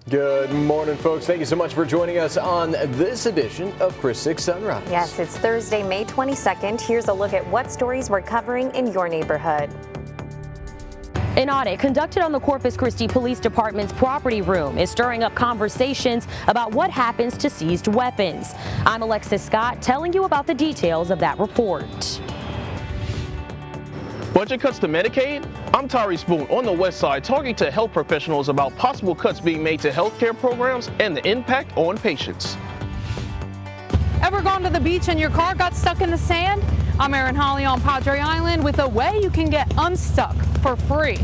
Good morning, folks. Thank you so much for joining us on this edition of Chris 6 Sunrise. Yes, it's Thursday, May 22nd. Here's a look at what stories we're covering in your neighborhood. An audit conducted on the Corpus Christi Police Department's property room is stirring up conversations about what happens to seized weapons. I'm Alexis Scott telling you about the details of that report. Budget cuts to Medicaid? I'm Tyree Spoon on the West Side talking to health professionals about possible cuts being made to healthcare programs and the impact on patients. Ever gone to the beach and your car got stuck in the sand? I'm Erin Holly on Padre Island with a way you can get unstuck for free.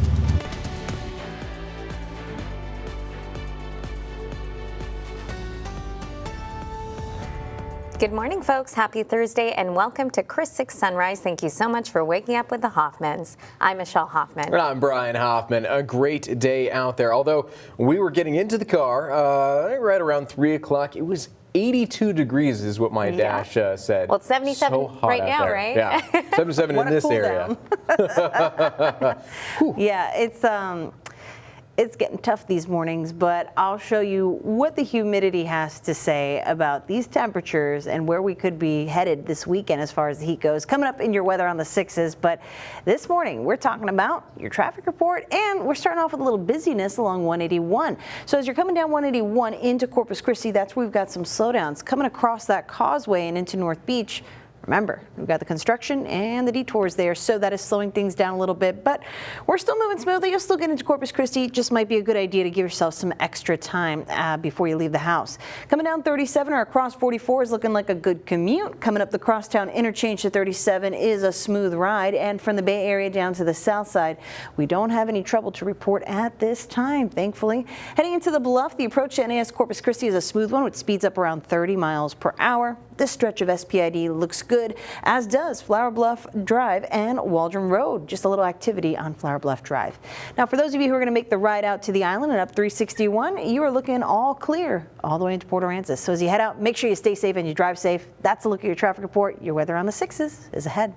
Good morning, folks. Happy Thursday and welcome to Chris 6 Sunrise. Thank you so much for waking up with the Hoffmans. I'm Michelle Hoffman. And I'm Brian Hoffman. A great day out there. Although we were getting into the car right around 3 o'clock, it was 82 degrees is what my dash said. Well, it's 77 so hot right now, there. right? Yeah, 77 in this area. Yeah, it's getting tough these mornings, but I'll show you what the humidity has to say about these temperatures and where we could be headed this weekend as far as the heat goes. Coming up in your weather on the 6s, but this morning we're talking about your traffic report, and we're starting off with a little busyness along 181. So as you're coming down 181 into Corpus Christi, that's where we've got some slowdowns. Coming across that causeway and into North Beach, remember, we've got the construction and the detours there, so that is slowing things down a little bit, but we're still moving smoothly. You'll still get into Corpus Christi. Just might be a good idea to give yourself some extra time before you leave the house. Coming down 37 or across 44 is looking like a good commute. Coming up the crosstown interchange to 37 is a smooth ride, and from the Bay Area down to the south side, we don't have any trouble to report at this time, thankfully. Heading into the Bluff, the approach to NAS Corpus Christi is a smooth one with speeds up around 30 miles per hour. This stretch of SPID looks good, as does Flower Bluff Drive and Waldron Road. Just a little activity on Flower Bluff Drive. Now, for those of you who are going to make the ride out to the island and up 361, you are looking all clear all the way into Port Aransas. So as you head out, make sure you stay safe and you drive safe. That's a look at your traffic report. Your weather on the 6s is ahead.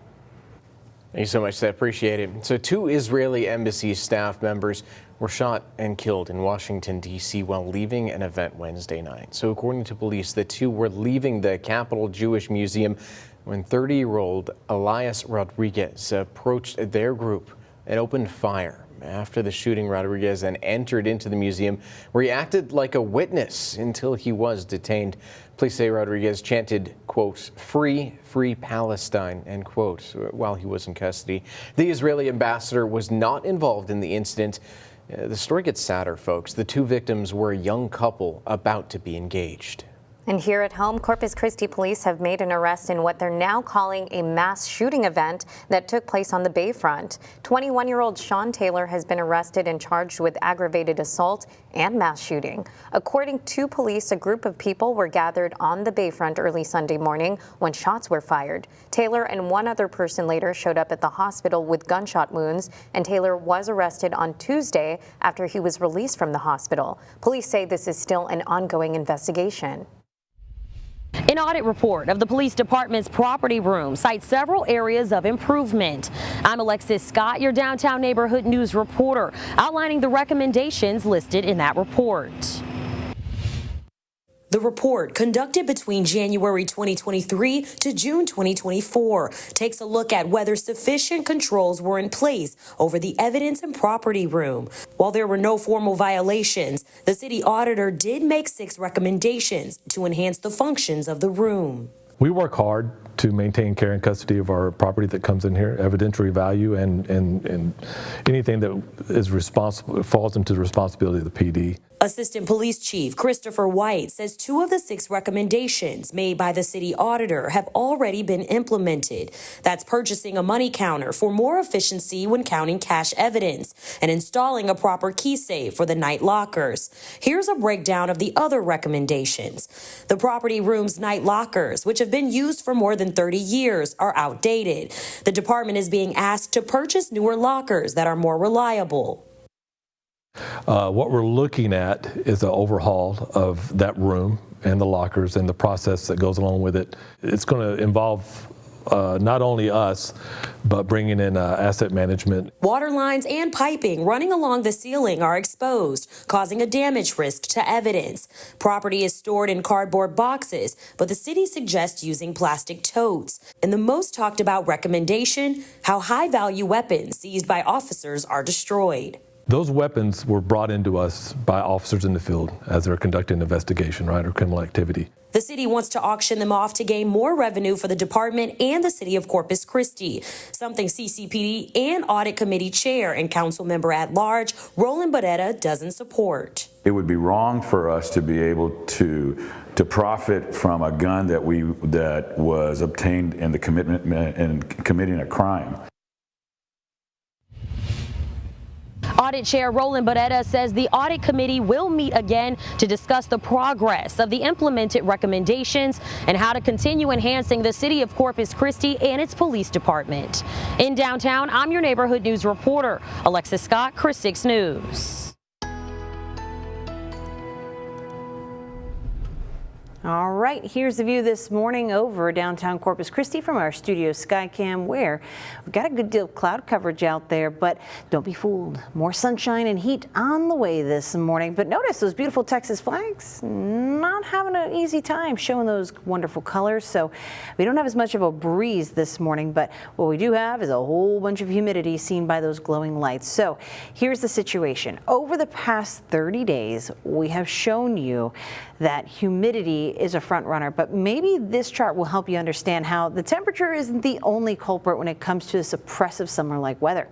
Thank you so much, I appreciate it. So 2 Israeli embassy staff members were shot and killed in Washington, D.C. while leaving an event Wednesday night. So according to police, the 2 were leaving the Capital Jewish Museum when 30-year-old Elias Rodriguez approached their group and opened fire. After the shooting, Rodriguez then entered into the museum where he acted like a witness until he was detained. Police say Rodriguez chanted, quote, "Free, free Palestine," end quote, while he was in custody. The Israeli ambassador was not involved in the incident. The story gets sadder, folks. The 2 victims were a young couple about to be engaged. And here at home, Corpus Christi police have made an arrest in what they're now calling a mass shooting event that took place on the Bayfront. 21-year-old Sean Taylor has been arrested and charged with aggravated assault and mass shooting. According to police, a group of people were gathered on the Bayfront early Sunday morning when shots were fired. Taylor and one other person later showed up at the hospital with gunshot wounds, and Taylor was arrested on Tuesday after he was released from the hospital. Police say this is still an ongoing investigation. An audit report of the police department's property room cites several areas of improvement. I'm Alexis Scott, your downtown neighborhood news reporter, outlining the recommendations listed in that report. The report, conducted between January 2023 to June 2024, takes a look at whether sufficient controls were in place over the evidence and property room. While there were no formal violations, the city auditor did make 6 recommendations to enhance the functions of the room. We work hard to maintain care and custody of our property that comes in here, evidentiary value, and anything that is responsible falls into the responsibility of the PD. Assistant Police Chief Christopher White says 2 of the 6 recommendations made by the city auditor have already been implemented. That's purchasing a money counter for more efficiency when counting cash evidence and installing a proper key safe for the night lockers. Here's a breakdown of the other recommendations. The property room's night lockers, which have been used for more than 30 years, are outdated. The department is being asked to purchase newer lockers that are more reliable. What we're looking at is an overhaul of that room and the lockers and the process that goes along with it. It's going to involve not only us, but bringing in asset management. Water lines and piping running along the ceiling are exposed, causing a damage risk to evidence. Property is stored in cardboard boxes, but the city suggests using plastic totes. And the most talked about recommendation, how high-value weapons seized by officers are destroyed. Those weapons were brought into us by officers in the field as they're conducting an investigation, right, or criminal activity. The city wants to auction them off to gain more revenue for the department and the city of Corpus Christi, something CCPD and Audit Committee Chair and Council Member at Large Roland Barrera doesn't support. It would be wrong for us to be able to profit from a gun that was obtained in the committing a crime. Audit Chair Roland Barrera says the Audit Committee will meet again to discuss the progress of the implemented recommendations and how to continue enhancing the city of Corpus Christi and its police department. In downtown, I'm your neighborhood news reporter, Alexis Scott, Chris 6 News. All right, here's the view this morning over downtown Corpus Christi from our studio Skycam, where we've got a good deal of cloud coverage out there, but don't be fooled. More sunshine and heat on the way this morning. But notice those beautiful Texas flags, not having an easy time showing those wonderful colors. So we don't have as much of a breeze this morning, but what we do have is a whole bunch of humidity seen by those glowing lights. So here's the situation. Over the past 30 days, we have shown you that humidity is a front runner, but maybe this chart will help you understand how the temperature isn't the only culprit when it comes to this oppressive summer-like weather.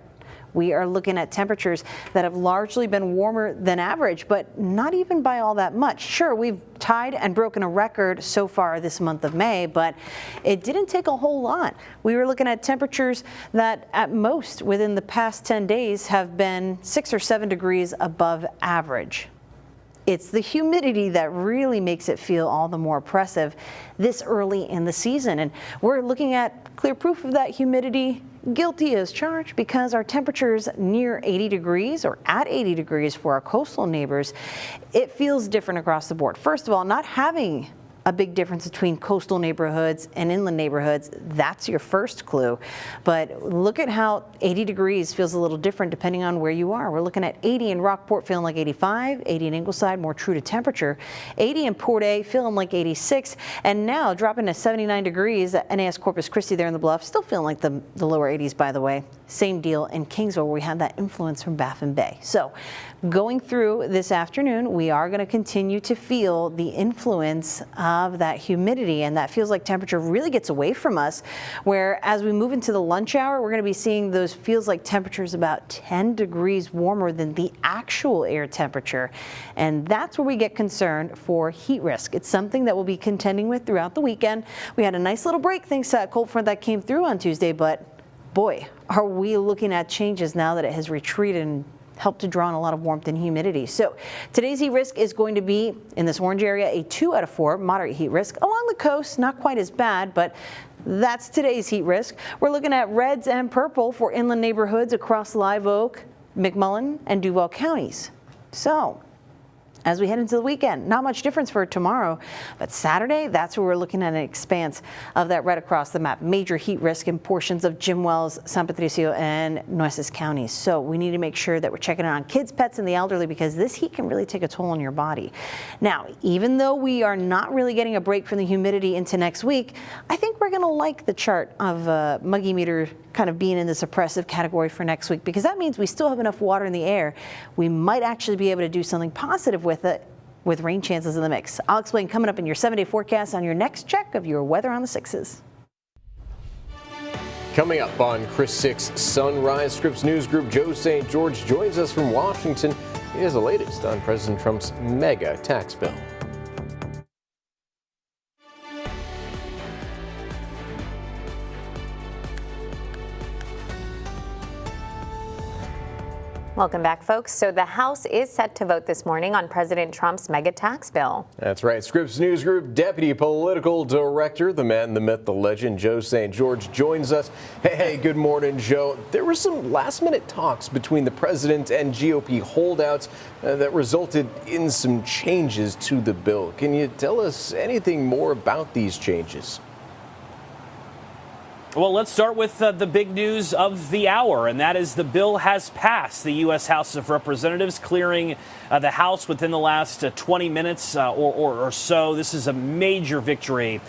We are looking at temperatures that have largely been warmer than average, but not even by all that much. Sure, we've tied and broken a record so far this month of May, but it didn't take a whole lot. We were looking at temperatures that at most within the past 10 days have been 6 or 7 degrees above average. It's the humidity that really makes it feel all the more oppressive this early in the season. And we're looking at clear proof of that humidity, guilty as charged, because our temperatures near 80 degrees or at 80 degrees for our coastal neighbors, it feels different across the board. First of all, not having a big difference between coastal neighborhoods and inland neighborhoods, that's your first clue. But look at how 80 degrees feels a little different depending on where you are. We're looking at 80 in Rockport feeling like 85, 80 in Ingleside, more true to temperature, 80 in Port A feeling like 86, and now dropping to 79 degrees at NAS Corpus Christi there in the Bluff, still feeling like the lower 80s, by the way. Same deal in Kingsville, where we have that influence from Baffin Bay. So going through this afternoon, we are going to continue to feel the influence of that humidity, and that feels like temperature really gets away from us, where as we move into the lunch hour, we're going to be seeing those feels like temperatures about 10 degrees warmer than the actual air temperature. And that's where we get concerned for heat risk. It's something that we'll be contending with throughout the weekend. We had a nice little break thanks to that cold front that came through on Tuesday, but boy, are we looking at changes now that it has retreated and helped to draw in a lot of warmth and humidity. So today's heat risk is going to be in this orange area a 2 out of 4 moderate heat risk. Along the coast, not quite as bad, but that's today's heat risk. We're looking at reds and purple for inland neighborhoods across Live Oak, McMullen, and Duval counties. So as we head into the weekend, not much difference for tomorrow, but Saturday, that's where we're looking at an expanse of that red across the map. Major heat risk in portions of Jim Wells, San Patricio, and Nueces counties. So we need to make sure that we're checking in on kids, pets, and the elderly, because this heat can really take a toll on your body. Now, even though we are not really getting a break from the humidity into next week, I think we're going to like the chart of Muggy Meter kind of being in this oppressive category for next week, because that means we still have enough water in the air. We might actually be able to do something positive with it, with rain chances in the mix. I'll explain coming up in your 7-day forecast on your next check of your weather on the 6s. Coming up on Chris 6 Sunrise, Scripps News Group, Joe St. George joins us from Washington. He has the latest on President Trump's mega tax bill. Welcome back, folks. So the House is set to vote this morning on President Trump's mega tax bill. That's right. Scripps News Group Deputy Political Director, the man, the myth, the legend, Joe St. George joins us. Hey, good morning, Joe. There were some last-minute talks between the president and GOP holdouts that resulted in some changes to the bill. Can you tell us anything more about these changes? Well, let's start with the big news of the hour, and that is the bill has passed the U.S. House of Representatives, clearing the House within the last 20 minutes or so. This is a major victory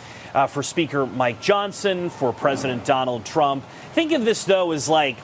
for Speaker Mike Johnson, for President Donald Trump. Think of this, though, as like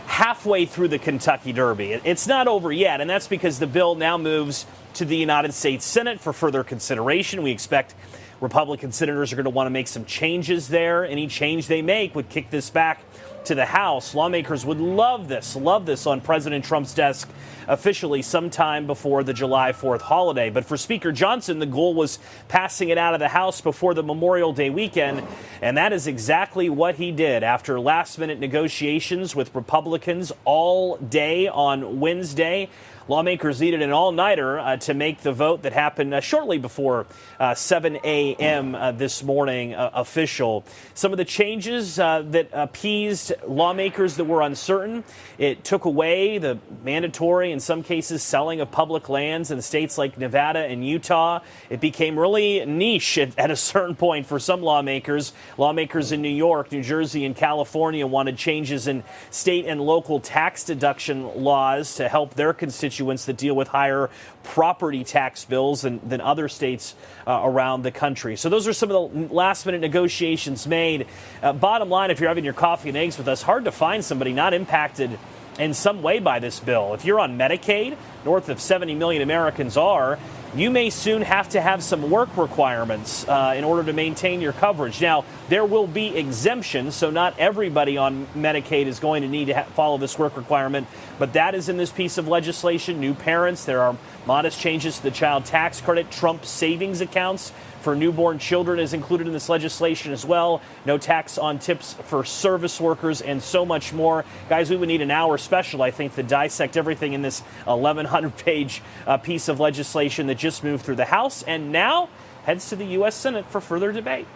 halfway through the Kentucky Derby. It's not over yet, and that's because the bill now moves to the United States Senate for further consideration. We expect Republican senators are going to want to make some changes there. Any change they make would kick this back to the House. Lawmakers would love this on President Trump's desk officially sometime before the July 4th holiday. But for Speaker Johnson, the goal was passing it out of the House before the Memorial Day weekend, and that is exactly what he did. After last-minute negotiations with Republicans all day on Wednesday, lawmakers needed an all-nighter to make the vote that happened shortly before 7 a.m. This morning official. Some of the changes that appeased lawmakers that were uncertain: it took away the mandatory, in some cases, selling of public lands in states like Nevada and Utah. It became really niche at a certain point for some lawmakers. Lawmakers in New York, New Jersey, and California wanted changes in state and local tax deduction laws to help their constituents that deal with higher property tax bills than other states around the country. So those are some of the last-minute negotiations made. Bottom line, if you're having your coffee and eggs with us, hard to find somebody not impacted in some way by this bill. If you're on Medicaid, north of 70 million Americans are, you may soon have to have some work requirements in order to maintain your coverage. Now, there will be exemptions, so not everybody on Medicaid is going to need to follow this work requirement, but that is in this piece of legislation. New parents, there are modest changes to the child tax credit. Trump savings accounts for newborn children is included in this legislation as well. No tax on tips for service workers, and so much more. Guys, we would need an hour special, I think, to dissect everything in this 1,100-page piece of legislation that just moved through the House and now heads to the U.S. Senate for further debate.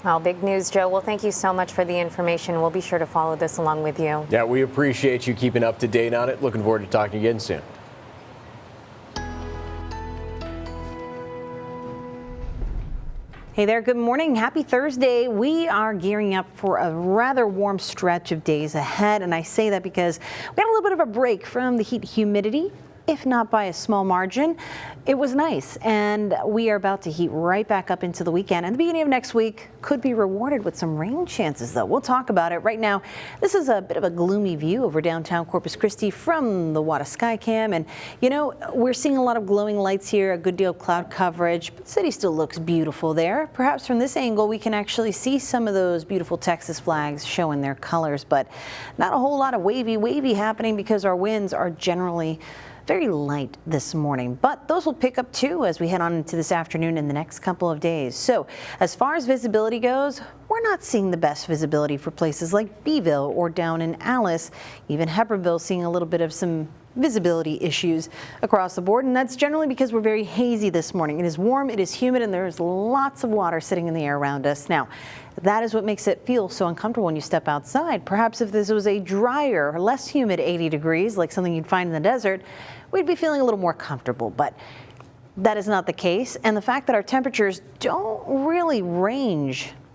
Well, big news, Joe. Well, thank you so much for the information. We'll be sure to follow this along with you. Yeah, we appreciate you keeping up to date on it. Looking forward to talking again soon. Hey there, good morning. Happy Thursday. We are gearing up for a rather warm stretch of days ahead, and I say that because we got a little bit of a break from the heat humidity, if not by a small margin. It was nice, and we are about to heat right back up into the weekend, and the beginning of next week could be rewarded with some rain chances, though. We'll talk about it. Right now, this is a bit of a gloomy view over downtown Corpus Christi from the WADA Skycam, and you know, we're seeing a lot of glowing lights here, a good deal of cloud coverage, but the city still looks beautiful there. Perhaps from this angle, we can actually see some of those beautiful Texas flags showing their colors, but not a whole lot of wavy happening because our winds are generally very light this morning, but those will pick up too as we head on into this afternoon and the next couple of days. So as far as visibility goes, we're not seeing the best visibility for places like Beeville or down in Alice. Even Hebbronville seeing a little bit of some visibility issues across the board, and that's generally because we're very hazy this morning. It is warm, it is humid, and there's lots of water sitting in the air around us. Now, that is what makes it feel so uncomfortable when you step outside. Perhaps if this was a drier, less humid 80 degrees, like something you'd find in the desert, we'd be feeling a little more comfortable, but that is not the case. And the fact that our temperatures don't really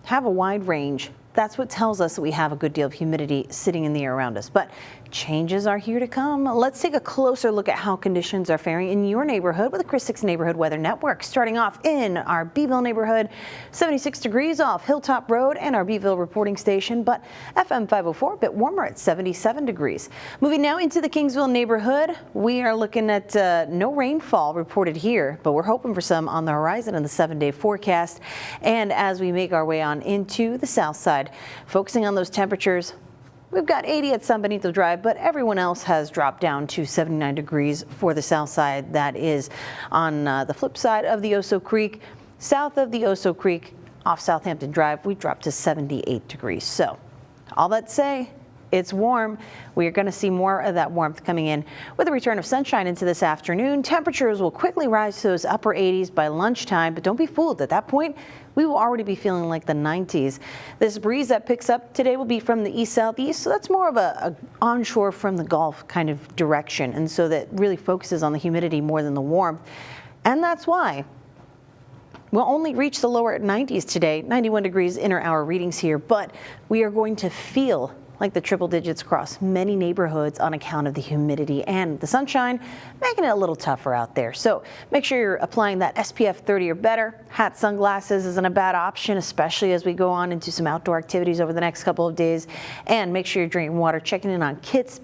have a wide range, that's what tells us that we have a good deal of humidity sitting in the air around us. But changes are here to come. Let's take a closer look at how conditions are faring in your neighborhood with the Chris 6 Neighborhood Weather Network. Starting off in our Beeville neighborhood, 76 degrees off Hilltop Road and our Beeville reporting station, but FM 504 a bit warmer at 77 degrees. Moving now into the Kingsville neighborhood, we are looking at no rainfall reported here, but we're hoping for some on the horizon in the 7-day forecast. And as we make our way on into the south side, focusing on those temperatures, we've got 80 at San Benito Drive, but everyone else has dropped down to 79 degrees for the south side. That is on the flip side of the Oso Creek. South of the Oso Creek, off Southampton Drive, we dropped to 78 degrees. So, all that to say, it's warm. We are going to see more of that warmth coming in with the return of sunshine into this afternoon. Temperatures will quickly rise to those upper 80s by lunchtime, but don't be fooled. At that point, we will already be feeling like the 90s. This breeze that picks up today will be from the east-southeast, so that's more of a onshore from the Gulf kind of direction, and so that really focuses on the humidity more than the warmth. And that's why We'll only reach the lower 90s today, 91 degrees inner-hour readings here, but we are going to feel like the triple digits across many neighborhoods on account of the humidity and the sunshine, making it a little tougher out there. So make sure you're applying that SPF 30 or better. Hat, sunglasses isn't a bad option, especially as we go on into some outdoor activities over the next couple of days. And make sure you're drinking water, checking in on kids,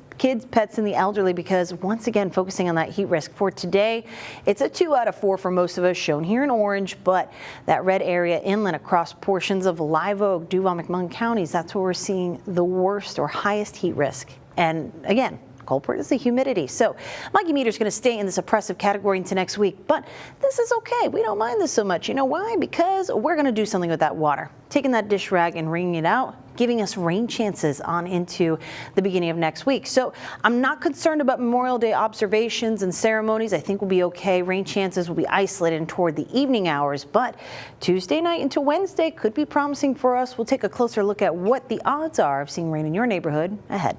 pets, and the elderly, because once again, focusing on that heat risk for today, it's a 2 out of 4 for most of us, shown here in orange, but that red area inland across portions of Live Oak, Duval, McMullen counties, that's where we're seeing the worst or highest heat risk. And again, culprit is the humidity. So Muggy meter is going to stay in this oppressive category into next week, but this is okay. We don't mind this so much. You know why? Because we're going to do something with that water. Taking that dish rag and wringing it out, giving us rain chances on into the beginning of next week. So I'm not concerned about Memorial Day observations and ceremonies. I think we'll be okay. Rain chances will be isolated toward the evening hours, but Tuesday night into Wednesday could be promising for us. We'll take a closer look at what the odds are of seeing rain in your neighborhood ahead.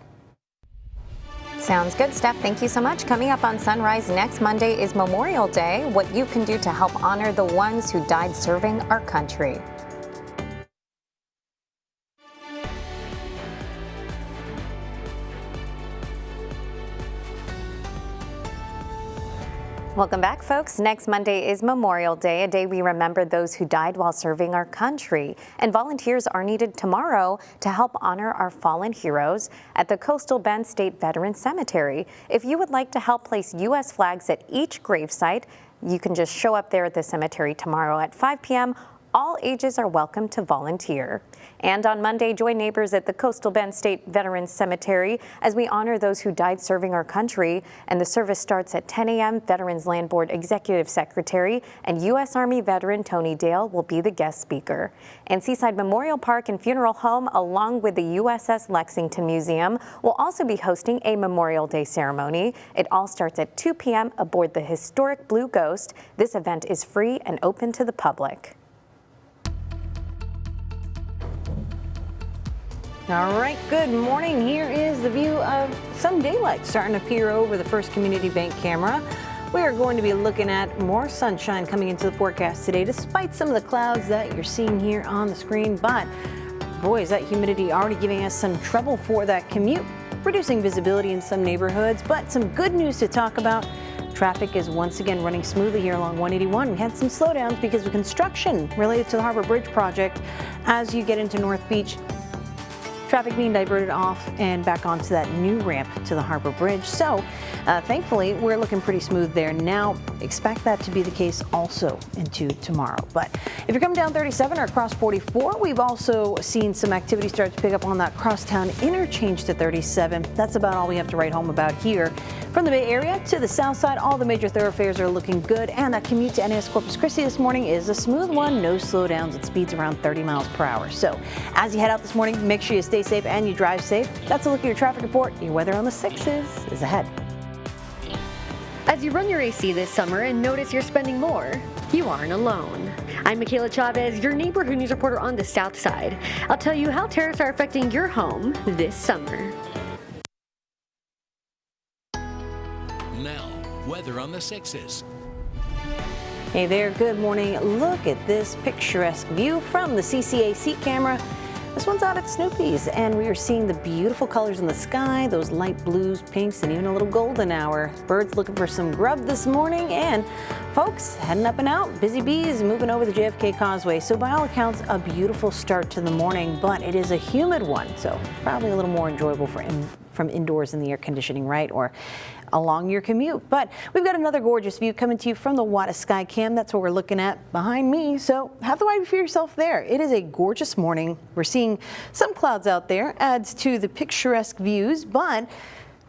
Sounds good, Steph. Thank you so much. Coming up on Sunrise next Monday is Memorial Day. What you can do to help honor the ones who died serving our country. Welcome back, folks. Next Monday is Memorial Day, a day we remember those who died while serving our country. And volunteers are needed tomorrow to help honor our fallen heroes at the Coastal Bend State Veterans Cemetery. If you would like to help place U.S. flags at each gravesite, you can just show up there at the cemetery tomorrow at 5 p.m. All ages are welcome to volunteer. And on Monday, join neighbors at the Coastal Bend State Veterans Cemetery as we honor those who died serving our country. And the service starts at 10 a.m. Veterans Land Board Executive Secretary and U.S. Army veteran Tony Dale will be the guest speaker. And Seaside Memorial Park and Funeral Home, along with the USS Lexington Museum, will also be hosting a Memorial Day ceremony. It all starts at 2 p.m. aboard the historic Blue Ghost. This event is free and open to the public. All right, good morning. Here is the view of some daylight starting to peer over the First Community Bank camera. We are going to be looking at more sunshine coming into the forecast today, despite some of the clouds that you're seeing here on the screen. But boy, is that humidity already giving us some trouble for that commute, reducing visibility in some neighborhoods. But some good news to talk about. Traffic is once again running smoothly here along 181. We had some slowdowns because of construction related to the Harbor Bridge project. As you get into North Beach, traffic being diverted off and back onto that new ramp to the Harbor Bridge. So thankfully, we're looking pretty smooth there. Now, expect that to be the case also into tomorrow. But if you're coming down 37 or across 44, we've also seen some activity start to pick up on that crosstown interchange to 37. That's about all we have to write home about here. From the Bay Area to the south side, all the major thoroughfares are looking good, and that commute to NAS Corpus Christi this morning is a smooth one. No slowdowns at speeds around 30 miles per hour. So as you head out this morning, make sure you stay safe and you drive safe. That's a look at your traffic report. Your weather on the 6s is ahead. As you run your AC this summer and notice you're spending more, you aren't alone. I'm Michaela Chavez, your neighborhood news reporter on the South Side. I'll tell you how tariffs are affecting your home this summer. Now, weather on the 6s. Hey there, good morning. Look at this picturesque view from the CCAC camera. This one's out at Snoopy's, and we are seeing the beautiful colors in the sky, those light blues, pinks, and even a little golden hour. Birds looking for some grub this morning, and folks heading up and out. Busy bees moving over the JFK Causeway. So by all accounts, a beautiful start to the morning, but it is a humid one, so probably a little more enjoyable from indoors in the air conditioning, right? Or along your commute. But we've got another gorgeous view coming to you from the WADA Sky Cam. That's what we're looking at behind me. So have the wide for yourself there. It is a gorgeous morning. We're seeing some clouds out there, adds to the picturesque views, but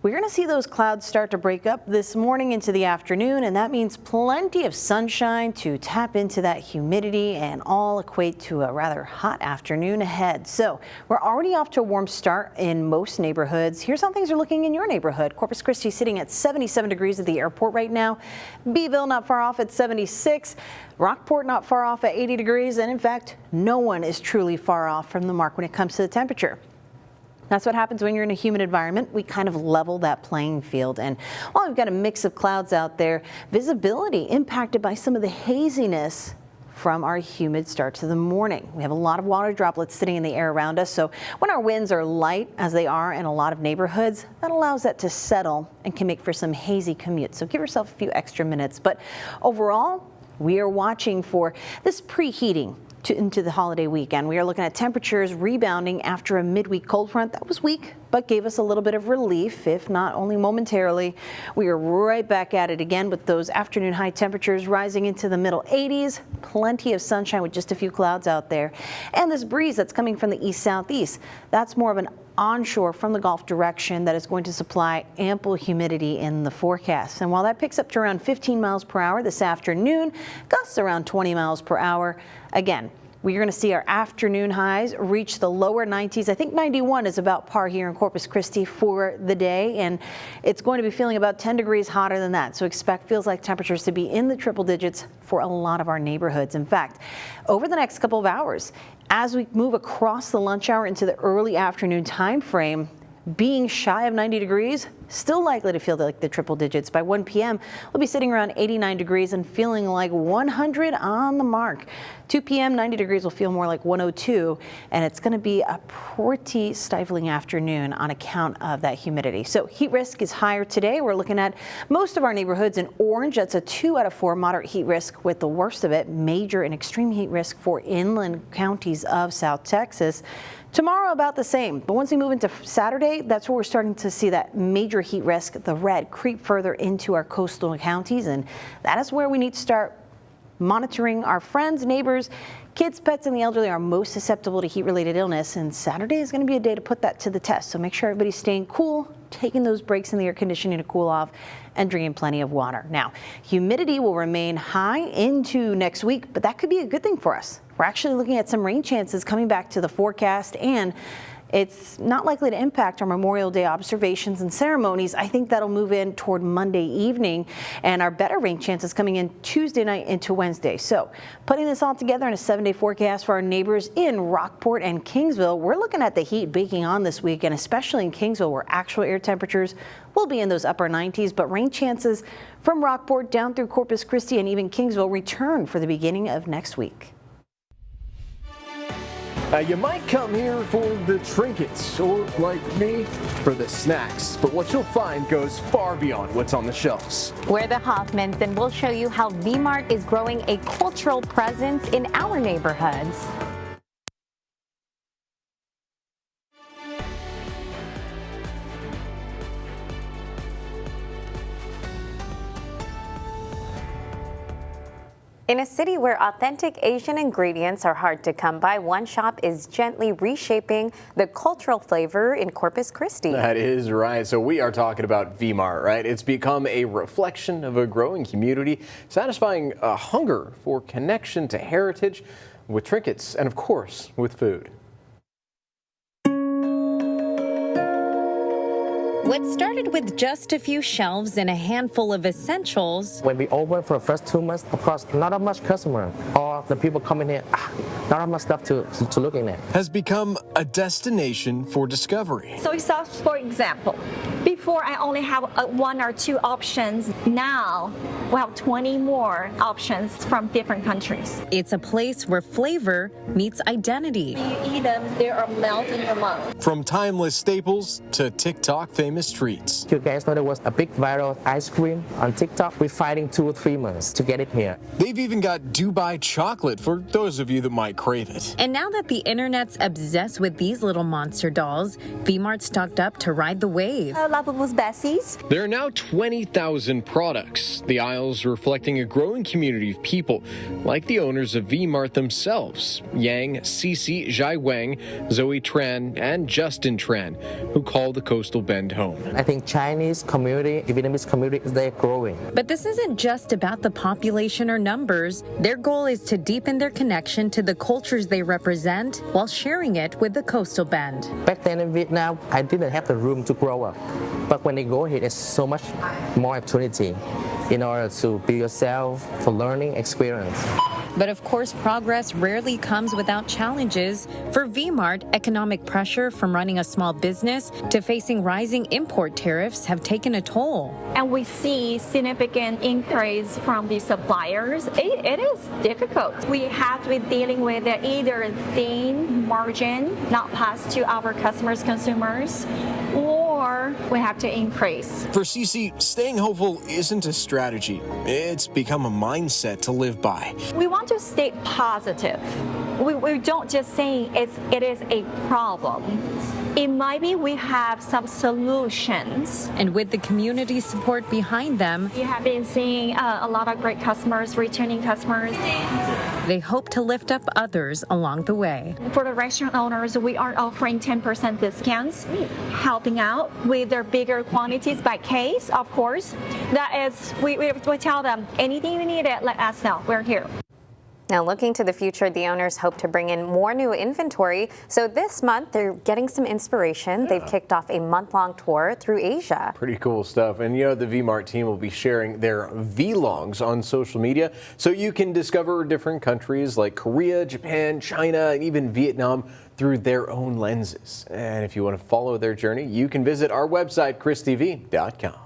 we're going to see those clouds start to break up this morning into the afternoon, and that means plenty of sunshine to tap into that humidity and all equate to a rather hot afternoon ahead. So we're already off to a warm start in most neighborhoods. Here's how things are looking in your neighborhood. Corpus Christi sitting at 77 degrees at the airport right now. Beeville not far off at 76. Rockport not far off at 80 degrees. And in fact, no one is truly far off from the mark when it comes to the temperature. That's what happens when you're in a humid environment. We kind of level that playing field. And while we've got a mix of clouds out there, visibility impacted by some of the haziness from our humid start to the morning. We have a lot of water droplets sitting in the air around us, so when our winds are light, as they are in a lot of neighborhoods, that allows that to settle and can make for some hazy commutes. So give yourself a few extra minutes. But overall, we are watching for this preheating into the holiday weekend. We are looking at temperatures rebounding after a midweek cold front that was weak, but gave us a little bit of relief, if not only momentarily. We are right back at it again with those afternoon high temperatures rising into the middle 80s. Plenty of sunshine with just a few clouds out there. And this breeze that's coming from the east-southeast, that's more of an onshore from the Gulf direction that is going to supply ample humidity in the forecast. And while that picks up to around 15 miles per hour this afternoon, gusts around 20 miles per hour. Again, we're going to see our afternoon highs reach the lower 90s. I think 91 is about par here in Corpus Christi for the day, and it's going to be feeling about 10 degrees hotter than that. So expect feels-like temperatures to be in the triple digits for a lot of our neighborhoods. In fact, over the next couple of hours, as we move across the lunch hour into the early afternoon time frame, being shy of 90 degrees, still likely to feel like the triple digits. By 1 p.m., we'll be sitting around 89 degrees and feeling like 100 on the mark. 2 p.m., 90 degrees will feel more like 102, and it's going to be a pretty stifling afternoon on account of that humidity. So heat risk is higher today. We're looking at most of our neighborhoods in orange. That's a 2 out of 4 moderate heat risk, with the worst of it major and extreme heat risk for inland counties of South Texas. Tomorrow about the same, but once we move into Saturday, that's where we're starting to see that major heat risk, the red, creep further into our coastal counties, and that is where we need to start monitoring our friends, neighbors. Kids, pets, and the elderly are most susceptible to heat-related illness, and Saturday is going to be a day to put that to the test. So make sure everybody's staying cool, taking those breaks in the air conditioning to cool off, and drinking plenty of water. Now, humidity will remain high into next week, but that could be a good thing for us. We're actually looking at some rain chances coming back to the forecast, and it's not likely to impact our Memorial Day observations and ceremonies. I think that'll move in toward Monday evening, and our better rain chances coming in Tuesday night into Wednesday. So putting this all together in a 7-day forecast for our neighbors in Rockport and Kingsville, we're looking at the heat baking on this week, and especially in Kingsville, where actual air temperatures will be in those upper 90s, but rain chances from Rockport down through Corpus Christi and even Kingsville return for the beginning of next week. You might come here for the trinkets, or like me, for the snacks, but what you'll find goes far beyond what's on the shelves. We're the Hoffmans, and we'll show you how V-Mart is growing a cultural presence in our neighborhoods. In a city where authentic Asian ingredients are hard to come by, one shop is gently reshaping the cultural flavor in Corpus Christi. That is right. So we are talking about V-Mart, right? It's become a reflection of a growing community, satisfying a hunger for connection to heritage with trinkets and, of course, with food. What started with just a few shelves and a handful of essentials. When we opened for the first 2 months, of course, not that much customer or the people coming here, not that much stuff to look in there. Has become a destination for discovery. Soy sauce, for example. Before I only have 1 or 2 options. Now we have 20 more options from different countries. It's a place where flavor meets identity. You eat them, they are melting in your mouth. From timeless staples to TikTok famous treats. You guys know there was a big viral ice cream on TikTok. We're fighting 2 or 3 months to get it here. They've even got Dubai chocolate for those of you that might crave it. And now that the internet's obsessed with these little monster dolls, V-Mart stocked up to ride the wave. Lovable's Bessies. There are now 20,000 products, the aisles reflecting a growing community of people, like the owners of V-Mart themselves, Yang, Cici, Zhai Wang, Zoe Tran, and Justin Tran, who call the Coastal Bend home. I think Chinese community, Vietnamese community, they're growing. But this isn't just about the population or numbers. Their goal is to deepen their connection to the cultures they represent while sharing it with the Coastal Bend. Back then in Vietnam, I didn't have the room to grow up. But when they go here, there's so much more opportunity. in order to build yourself for learning experience. But of course, progress rarely comes without challenges. For V-Mart, economic pressure from running a small business to facing rising import tariffs have taken a toll. And we see significant increase from the suppliers. It is difficult. We have to be dealing with either thin margin not passed to our customers, consumers, or we have to increase. For CC, staying hopeful isn't a strategy. It's become a mindset to live by. We want to stay positive. We don't just say it is a problem. It might be we have some solutions. And with the community support behind them, we have been seeing a lot of great customers, returning customers. They hope to lift up others along the way. For the restaurant owners, we are offering 10% discounts, helping out with their bigger quantities by case, of course. That is, we tell them, anything you need, let us know. We're here. Now, looking to the future, the owners hope to bring in more new inventory. So this month, they're getting some inspiration. They've kicked off a month-long tour through Asia. Pretty cool stuff. And you know, the V-Mart team will be sharing their vlogs on social media, so you can discover different countries like Korea, Japan, China, and even Vietnam through their own lenses. And if you want to follow their journey, you can visit our website, KrisTV.com.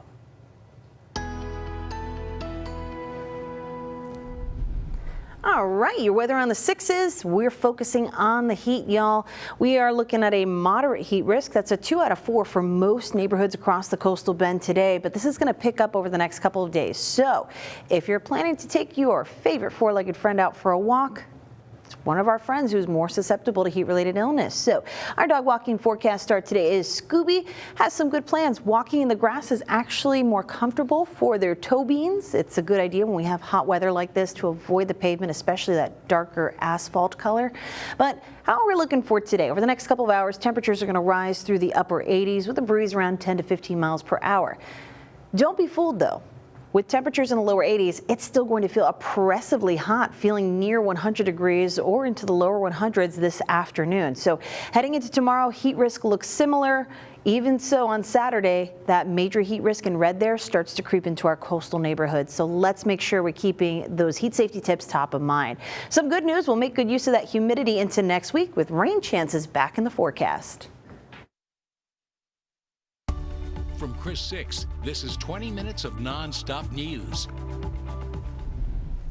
All right, your weather on the 6s. We're focusing on the heat, y'all. We are looking at a moderate heat risk. That's a 2 out of 4 for most neighborhoods across the coastal bend today, but this is going to pick up over the next couple of days. So if you're planning to take your favorite four-legged friend out for a walk, it's one of our friends who's more susceptible to heat-related illness. So our dog walking forecast start today is Scooby has some good plans. Walking in the grass is actually more comfortable for their toe beans. It's a good idea when we have hot weather like this to avoid the pavement, especially that darker asphalt color. But how are we looking for today? Over the next couple of hours, temperatures are going to rise through the upper 80s with a breeze around 10 to 15 miles per hour. Don't be fooled, though. With temperatures in the lower 80s, it's still going to feel oppressively hot, feeling near 100 degrees or into the lower 100s this afternoon. So heading into tomorrow, heat risk looks similar. Even so, on Saturday, that major heat risk in red there starts to creep into our coastal neighborhoods. So let's make sure we're keeping those heat safety tips top of mind. Some good news, we'll make good use of that humidity into next week with rain chances back in the forecast. From Chris 6, this is 20 minutes of non-stop news.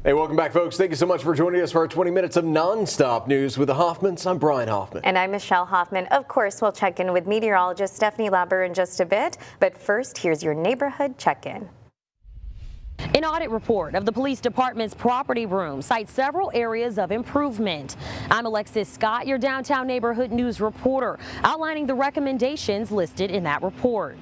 Hey, welcome back, folks. Thank you so much for joining us for our 20 minutes of non-stop news with the Hoffmans. I'm Brian Hoffman. And I'm Michelle Hoffman. Of course, we'll check in with meteorologist Stephanie Lauber in just a bit. But first, here's your neighborhood check-in. An audit report of the police department's property room cites several areas of improvement. I'm Alexis Scott, your downtown neighborhood news reporter, outlining the recommendations listed in that report.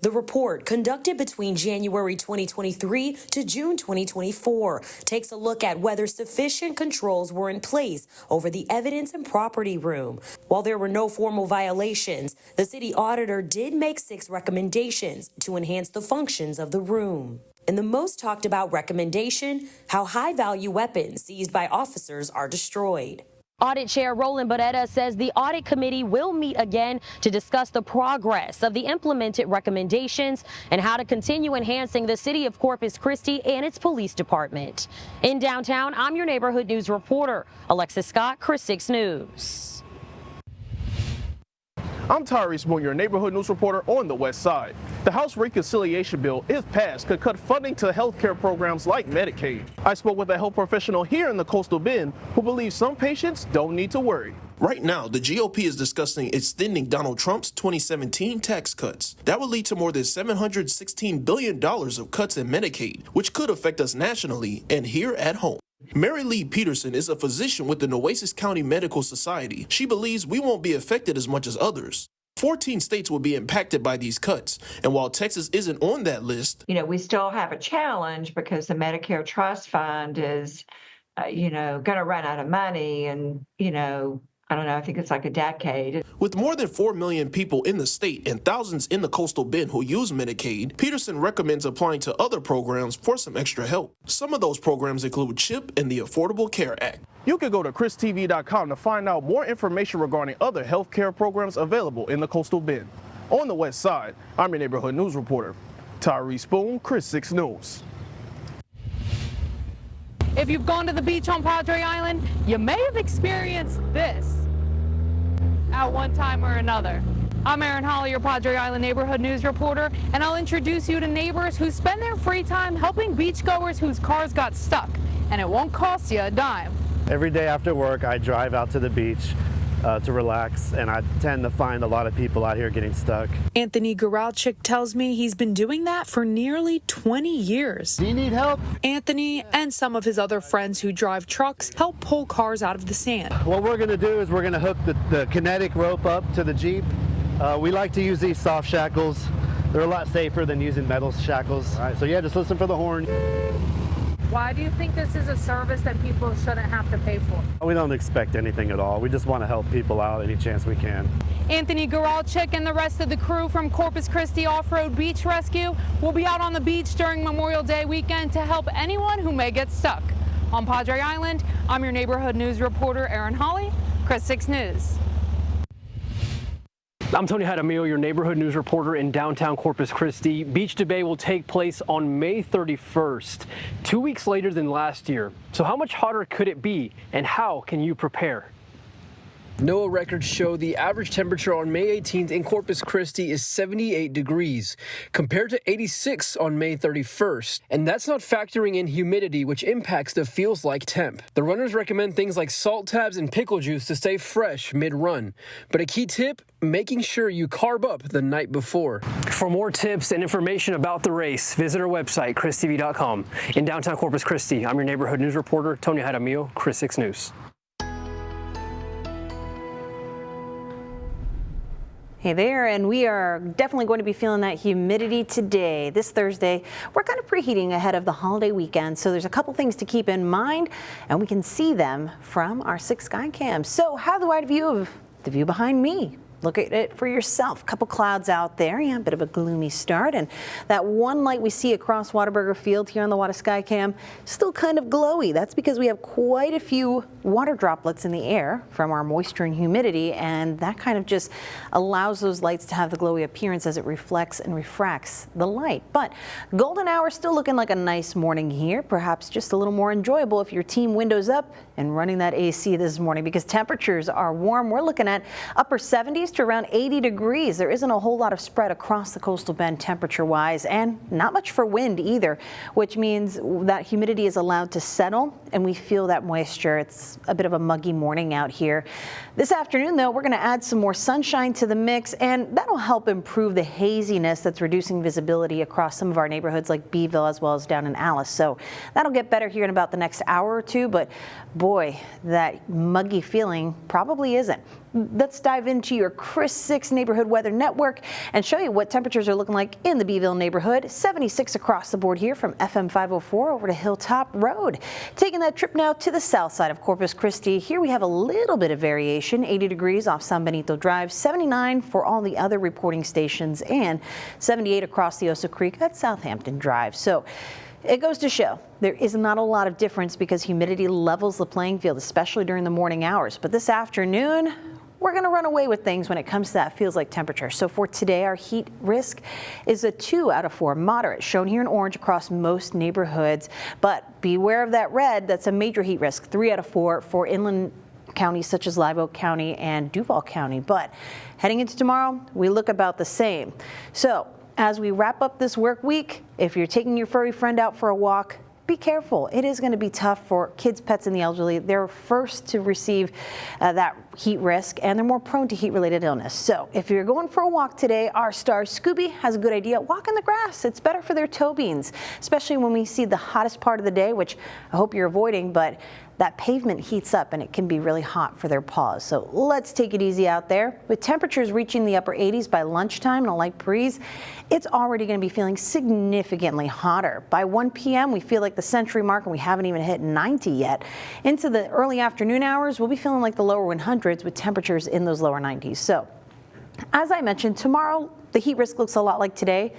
The report, conducted between January 2023 to June 2024, takes a look at whether sufficient controls were in place over the evidence and property room. While there were no formal violations, the city auditor did make 6 recommendations to enhance the functions of the room. And the most talked about recommendation, how high-value weapons seized by officers are destroyed. Audit Chair Roland Barrera says the audit committee will meet again to discuss the progress of the implemented recommendations and how to continue enhancing the city of Corpus Christi and its police department. In downtown, I'm your neighborhood news reporter, Alexis Scott, Chris 6 News. I'm Tyrese Moon, your neighborhood news reporter on the West Side. The House Reconciliation Bill, if passed, could cut funding to health care programs like Medicaid. I spoke with a health professional here in the Coastal Bend who believes some patients don't need to worry. Right now, the GOP is discussing extending Donald Trump's 2017 tax cuts. That would lead to more than $716 billion of cuts in Medicaid, which could affect us nationally and here at home. Mary Lee Peterson is a physician with the Nueces County Medical Society. She believes we won't be affected as much as others. 14 states will be impacted by these cuts, and while Texas isn't on that list, we still have a challenge because the Medicare Trust Fund is, going to run out of money, and I don't know, I think it's like a decade. With more than 4 million people in the state and thousands in the Coastal Bend who use Medicaid, Peterson recommends applying to other programs for some extra help. Some of those programs include CHIP and the Affordable Care Act. You can go to KrisTV.com to find out more information regarding other health care programs available in the Coastal Bend. On the West Side, I'm your neighborhood news reporter, Tyree Spoon, Chris 6 News. If you've gone to the beach on Padre Island, you may have experienced this at one time or another. I'm Erin Holly, your Padre Island neighborhood news reporter, and I'll introduce you to neighbors who spend their free time helping beachgoers whose cars got stuck, and it won't cost you a dime. Every day after work, I drive out to the beach to relax, and I tend to find a lot of people out here getting stuck. Anthony Goralczyk tells me he's been doing that for nearly 20 years. Do you need help? Anthony and some of his other friends who drive trucks help pull cars out of the sand. What we're going to do is we're going to hook the kinetic rope up to the Jeep. We like to use these soft shackles. They're a lot safer than using metal shackles. All right, so yeah, just listen for the horn. Why do you think this is a service that people shouldn't have to pay for? We don't expect anything at all. We just want to help people out any chance we can. Anthony Goralczyk and the rest of the crew from Corpus Christi Off-Road Beach Rescue will be out on the beach during Memorial Day weekend to help anyone who may get stuck. On Padre Island, I'm your neighborhood news reporter, Erin Holly, Chris 6 News. I'm Tony Jaramillo, your neighborhood news reporter in downtown Corpus Christi. Beach Debate will take place on May 31st, 2 weeks later than last year. So how much hotter could it be, and how can you prepare? NOAA records show the average temperature on May 18th in Corpus Christi is 78 degrees, compared to 86 on May 31st. And that's not factoring in humidity, which impacts the feels like temp. The runners recommend things like salt tabs and pickle juice to stay fresh mid-run. But a key tip, making sure you carb up the night before. For more tips and information about the race, visit our website, christv.com. In downtown Corpus Christi, I'm your neighborhood news reporter, Tony Jaramillo, Chris 6 News. Hey there, and we are definitely going to be feeling that humidity today. This Thursday, we're kind of preheating ahead of the holiday weekend, so there's a couple things to keep in mind, and we can see them from our 6 sky cams. So how do I view the view behind me? Look at it for yourself. A couple clouds out there. Yeah, a bit of a gloomy start. And that one light we see across Whataburger Field here on the Wata Sky Cam, still kind of glowy. That's because we have quite a few water droplets in the air from our moisture and humidity, and that kind of just allows those lights to have the glowy appearance as it reflects and refracts the light. But golden hour still looking like a nice morning here, perhaps just a little more enjoyable if your team windows up and running that AC this morning, because temperatures are warm. We're looking at upper 70s to around 80 degrees. There isn't a whole lot of spread across the coastal bend temperature-wise, and not much for wind either, which means that humidity is allowed to settle, and we feel that moisture. It's a bit of a muggy morning out here. This afternoon, though, we're going to add some more sunshine to the mix, and that'll help improve the haziness that's reducing visibility across some of our neighborhoods like Beeville as well as down in Alice. So that'll get better here in about the next hour or two, but boy, that muggy feeling probably isn't. Let's dive into your Chris 6 Neighborhood Weather Network and show you what temperatures are looking like in the Beeville neighborhood. 76 across the board here from FM 504 over to Hilltop Road. Taking that trip now to the south side of Corpus Christi. Here we have a little bit of variation. 80 degrees off San Benito Drive, 79 for all the other reporting stations, and 78 across the Oso Creek at Southampton Drive. So it goes to show there is not a lot of difference because humidity levels the playing field, especially during the morning hours. But this afternoon, we're going to run away with things when it comes to that feels like temperature. So for today, our heat risk is a 2 out of 4, moderate, shown here in orange across most neighborhoods. But beware of that red, that's a major heat risk, 3 out of 4 for inland counties such as Live Oak County and Duval County. But heading into tomorrow, we look about the same. So as we wrap up this work week, if you're taking your furry friend out for a walk, be careful. It is going to be tough for kids, pets, and the elderly. They're first to receive that heat risk, and they're more prone to heat-related illness. So if you're going for a walk today, our star Scooby has a good idea. Walk in the grass. It's better for their toe beans, especially when we see the hottest part of the day, which I hope you're avoiding, but that pavement heats up and it can be really hot for their paws. So let's take it easy out there. With temperatures reaching the upper 80s by lunchtime and a light breeze, it's already going to be feeling significantly hotter. By 1 p.m., we feel like the century mark, and we haven't even hit 90 yet. Into the early afternoon hours, we'll be feeling like the lower 100s with temperatures in those lower 90s. So as I mentioned, tomorrow the heat risk looks a lot like today.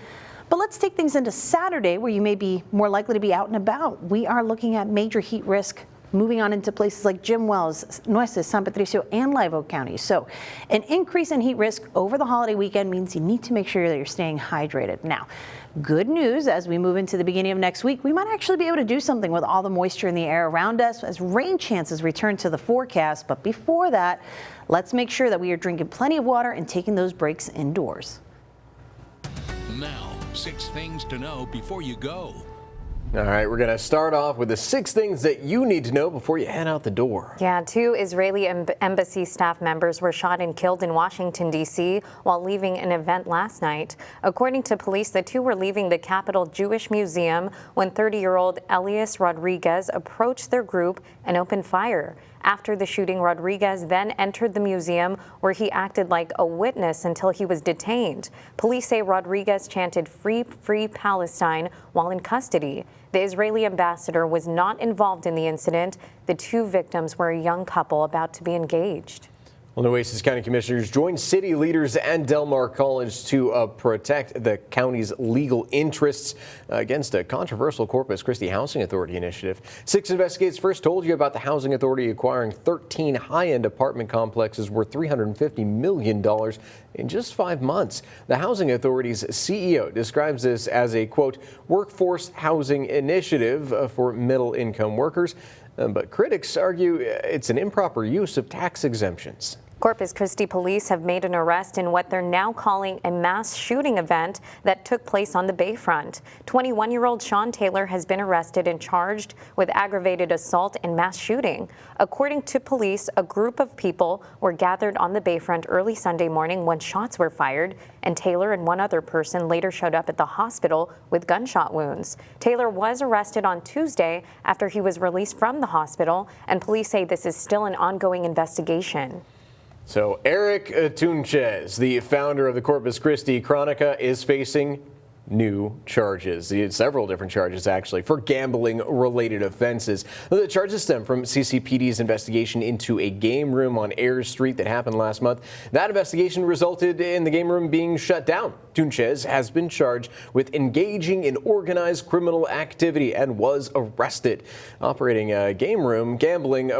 But let's take things into Saturday, where you may be more likely to be out and about. We are looking at major heat risk moving on into places like Jim Wells, Nueces, San Patricio, and Live Oak County. So an increase in heat risk over the holiday weekend means you need to make sure that you're staying hydrated. Now, good news, as we move into the beginning of next week, we might actually be able to do something with all the moisture in the air around us as rain chances return to the forecast. But before that, let's make sure that we are drinking plenty of water and taking those breaks indoors. Now, 6 things to know before you go. All right, we're going to start off with the 6 things that you need to know before you head out the door. Yeah, 2 Israeli embassy staff members were shot and killed in Washington, D.C. while leaving an event last night. According to police, the 2 were leaving the Capitol Jewish Museum when 30-year-old Elias Rodriguez approached their group and opened fire. After the shooting, Rodriguez then entered the museum where he acted like a witness until he was detained. Police say Rodriguez chanted "Free, Free Palestine" while in custody. The Israeli ambassador was not involved in the incident. The 2 victims were a young couple about to be engaged. Well, Nueces County Commissioners joined city leaders and Del Mar College to protect the county's legal interests against a controversial Corpus Christi Housing Authority initiative. 6 Investigates first told you about the Housing Authority acquiring 13 high-end apartment complexes worth $350 million in just 5 months. The Housing Authority's CEO describes this as a, quote, workforce housing initiative for middle-income workers. But critics argue it's an improper use of tax exemptions. Corpus Christi police have made an arrest in what they're now calling a mass shooting event that took place on the Bayfront. 21-year-old Sean Taylor has been arrested and charged with aggravated assault and mass shooting. According to police, a group of people were gathered on the Bayfront early Sunday morning when shots were fired, and Taylor and one other person later showed up at the hospital with gunshot wounds. Taylor was arrested on Tuesday after he was released from the hospital, and police say this is still an ongoing investigation. So Eric Tunches, the founder of the Corpus Christi Chronica, is facing new charges. He had several different charges, actually, for gambling-related offenses. The charges stem from CCPD's investigation into a game room on Ayers Street that happened last month. That investigation resulted in the game room being shut down. Tunches has been charged with engaging in organized criminal activity and was arrested. Operating a game room, gambling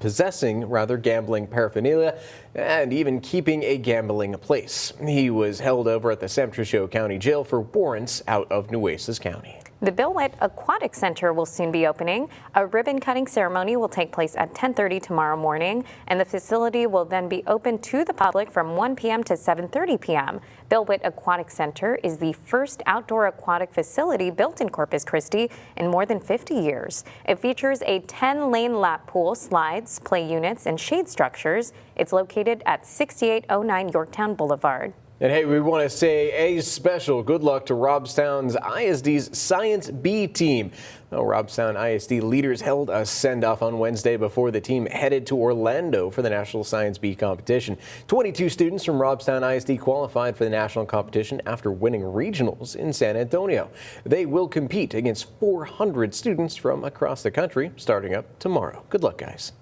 possessing gambling paraphernalia, and even keeping a gambling place. He was held over at the San Patricio County Jail for warrants out of Nueces County. The Billwet Aquatic Center will soon be opening. A ribbon-cutting ceremony will take place at 10:30 tomorrow morning, and the facility will then be open to the public from 1 p.m. to 7:30 p.m. Billwet Aquatic Center is the first outdoor aquatic facility built in Corpus Christi in more than 50 years. It features a 10-lane lap pool, slides, play units, and shade structures. It's located at 6809 Yorktown Boulevard. And hey, we want to say a special good luck to Robstown ISD's Science B team. Well, Robstown ISD leaders held a send-off on Wednesday before the team headed to Orlando for the National Science B competition. 22 students from Robstown ISD qualified for the national competition after winning regionals in San Antonio. They will compete against 400 students from across the country starting up tomorrow. Good luck, guys.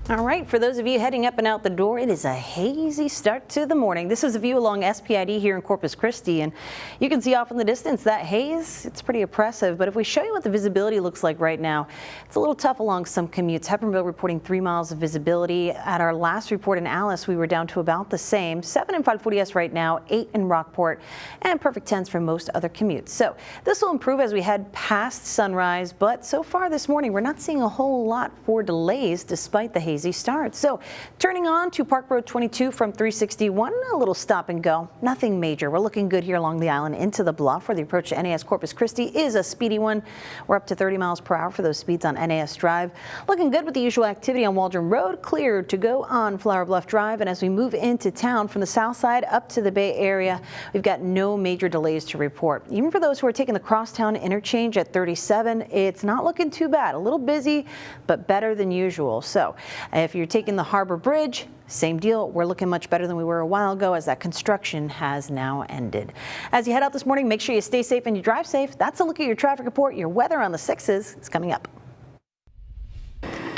All right, for those of you heading up and out the door, it is a hazy start to the morning. This is a view along SPID here in Corpus Christi, and you can see off in the distance that haze, it's pretty oppressive. But if we show you what the visibility looks like right now, it's a little tough along some commutes. Hepburnville reporting 3 miles of visibility. At our last report in Alice, we were down to about the same. 7 in 540S right now, 8 in Rockport, and perfect 10s for most other commutes. So this will improve as we head past sunrise, but so far this morning, we're not seeing a whole lot for delays despite the haze start. So turning on to Park Road 22 from 361, a little stop and go. Nothing major. We're looking good here along the island into the bluff where the approach to NAS Corpus Christi is a speedy one. We're up to 30 miles per hour for those speeds on NAS Drive. Looking good with the usual activity on Waldron Road, cleared to go on Flower Bluff Drive. And as we move into town from the south side up to the Bay Area, we've got no major delays to report. Even for those who are taking the Crosstown interchange at 37, it's not looking too bad. A little busy, but better than usual. So if you're taking the Harbor Bridge, same deal. We're looking much better than we were a while ago as that construction has now ended. As you head out this morning, make sure you stay safe and you drive safe. That's a look at your traffic report. Your weather on the 6s is coming up.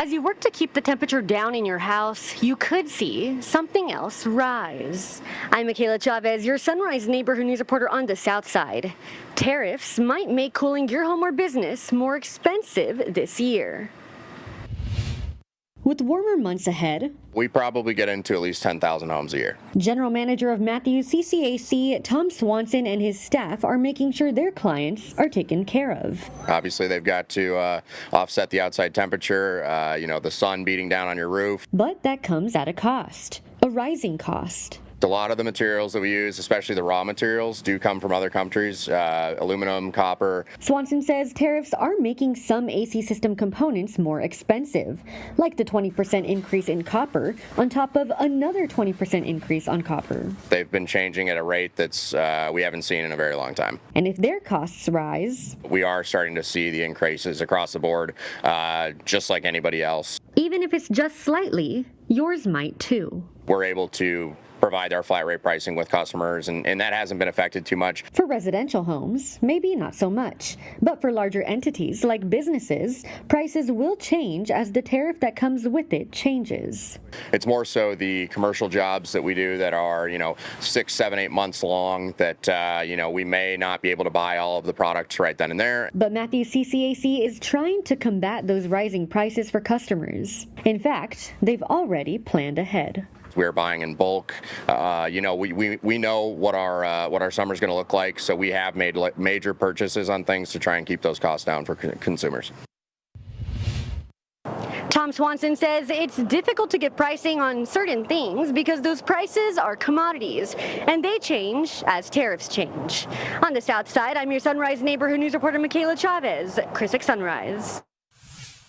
As you work to keep the temperature down in your house, you could see something else rise. I'm Michaela Chavez, your Sunrise Neighborhood News reporter on the South Side. Tariffs might make cooling your home or business more expensive this year. With warmer months ahead, we probably get into at least 10,000 homes a year. General Manager of Matthews CCAC, Tom Swanson, and his staff are making sure their clients are taken care of. Obviously, they've got to offset the outside temperature, the sun beating down on your roof. But that comes at a cost, a rising cost. A lot of the materials that we use, especially the raw materials, do come from other countries, aluminum, copper. Swanson says tariffs are making some AC system components more expensive, like the 20% increase in copper on top of another 20% increase on copper. They've been changing at a rate that's we haven't seen in a very long time. And if their costs rise, we are starting to see the increases across the board, just like anybody else. Even if it's just slightly, yours might too. We're able to provide our flat rate pricing with customers, and that hasn't been affected too much. For residential homes, maybe not so much. But for larger entities like businesses, prices will change as the tariff that comes with it changes. It's more so the commercial jobs that we do that are, 6, 7, 8 months long that, we may not be able to buy all of the products right then and there. But Matthews CCAC is trying to combat those rising prices for customers. In fact, they've already planned ahead. We're buying in bulk. We know what our summer's going to look like, so we have made major purchases on things to try and keep those costs down for consumers. Tom Swanson says it's difficult to get pricing on certain things because those prices are commodities, and they change as tariffs change. On the South Side, I'm your Sunrise Neighborhood News reporter Michaela Chavez, Chris 6 Sunrise.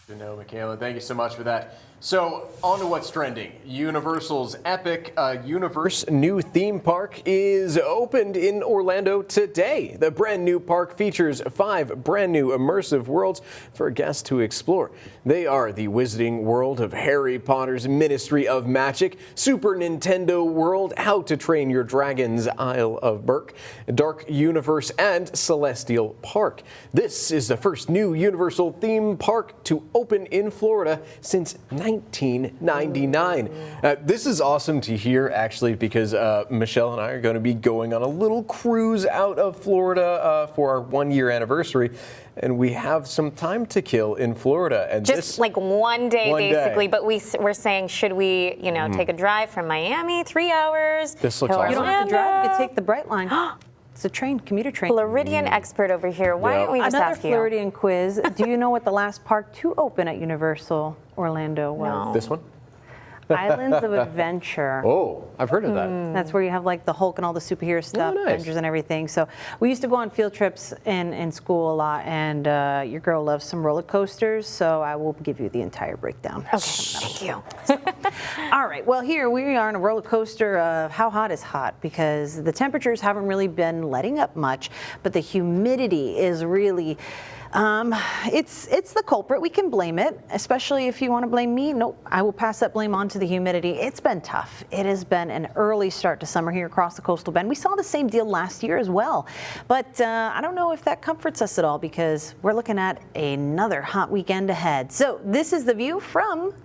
Good to know, Michaela. Thank you so much for that. So, on to what's trending. Universal's Epic Universe new theme park is opened in Orlando today. The brand new park features 5 brand new immersive worlds for guests to explore. They are the Wizarding World of Harry Potter's Ministry of Magic, Super Nintendo World, How to Train Your Dragon's Isle of Berk, Dark Universe, and Celestial Park. This is the first new Universal theme park to open in Florida since 1999. This is awesome to hear, actually, because Michelle and I are going to be going on a little cruise out of Florida for our 1-year anniversary, and we have some time to kill in Florida. And just like one day, basically. Day. But we're saying, should we, take a drive from Miami, 3 hours? This looks awesome. You don't have to drive. You can take the Brightline. It's a train, commuter train. Floridian expert over here. Why don't we just ask you? Another Floridian quiz. Do you know what the last park to open at Universal Orlando was? No. This one? Islands of Adventure. Oh, I've heard of that. That's where you have like the Hulk and all the superhero stuff, nice. Avengers and everything. So we used to go on field trips in school a lot, and your girl loves some roller coasters, so I will give you the entire breakdown. Okay, thank you. All right, well, here we are on a roller coaster of how hot is hot, because the temperatures haven't really been letting up much, but the humidity is really it's the culprit. We can blame it, especially if you want to blame me. Nope, I will pass that blame on to the humidity. It's been tough. It has been an early start to summer here across the coastal bend. We saw the same deal last year as well, but I don't know if that comforts us at all, because we're looking at another hot weekend ahead. So this is the view from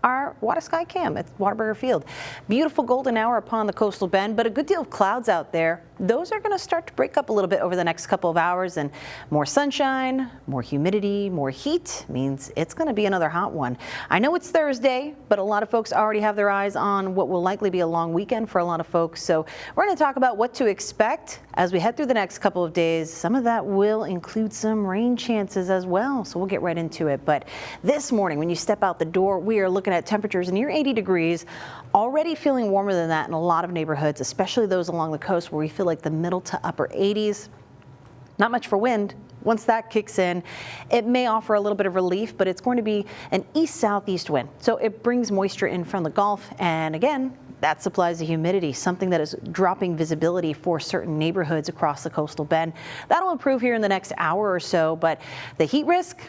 our Water Sky Cam at Whataburger Field. Beautiful golden hour upon the coastal bend, but a good deal of clouds out there. Those are going to start to break up a little bit over the next couple of hours, and more sunshine, more humidity, more heat means it's going to be another hot one. I know it's Thursday, but a lot of folks already have their eyes on what will likely be a long weekend for a lot of folks. So we're going to talk about what to expect as we head through the next couple of days. Some of that will include some rain chances as well, so we'll get right into it. But this morning, when you step out the door, we are looking at temperatures near 80 degrees, already feeling warmer than that in a lot of neighborhoods, especially those along the coast where we feel like the middle to upper 80s. Not much for wind. Once that kicks in, it may offer a little bit of relief, but it's going to be an east-southeast wind. So it brings moisture in from the Gulf, and again, that supplies the humidity, something that is dropping visibility for certain neighborhoods across the coastal bend. That'll improve here in the next hour or so, but the heat risk,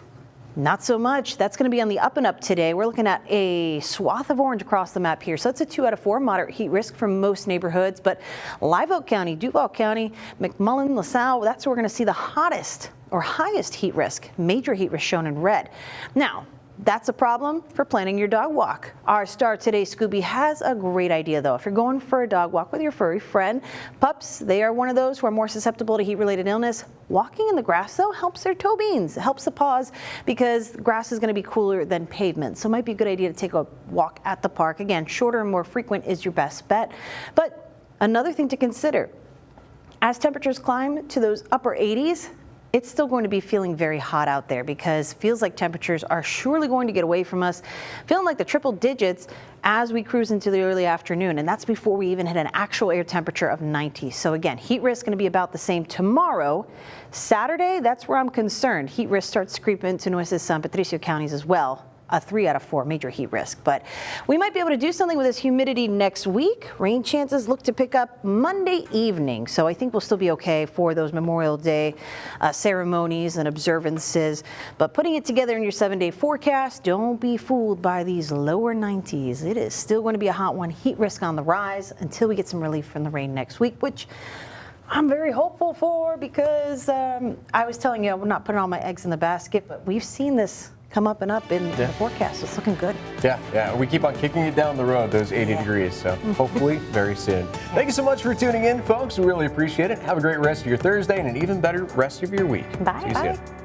not so much. That's going to be on the up and up today. We're looking at a swath of orange across the map here. So that's a 2 out of 4 moderate heat risk for most neighborhoods. But Live Oak County, Duval County, McMullen, LaSalle, that's where we're going to see the hottest or highest heat risk, major heat risk shown in red. Now, that's a problem for planning your dog walk. Our star today, Scooby, has a great idea, though. If you're going for a dog walk with your furry friend, pups, they are one of those who are more susceptible to heat-related illness. Walking in the grass, though, helps their toe beans, helps the paws, because grass is going to be cooler than pavement. So it might be a good idea to take a walk at the park. Again, shorter and more frequent is your best bet. But another thing to consider, as temperatures climb to those upper 80s, it's still going to be feeling very hot out there because it feels like temperatures are surely going to get away from us, feeling like the triple digits as we cruise into the early afternoon. And that's before we even hit an actual air temperature of 90. So again, heat risk going to be about the same tomorrow. Saturday, that's where I'm concerned. Heat risk starts to creep into Nueces, San Patricio counties as well. A 3 out of 4 major heat risk. But we might be able to do something with this humidity next week. Rain chances look to pick up Monday evening. So I think we'll still be okay for those Memorial Day ceremonies and observances. But putting it together in your 7-day forecast, don't be fooled by these lower 90s. It is still going to be a hot one. Heat risk on the rise until we get some relief from the rain next week, which I'm very hopeful for because I was telling you I'm not putting all my eggs in the basket, but we've seen this come up and up in the forecast. It's looking good. Yeah. We keep on kicking it down the road, those 80 degrees. So hopefully very soon. Thank you so much for tuning in, folks. We really appreciate it. Have a great rest of your Thursday and an even better rest of your week. Bye. See you soon.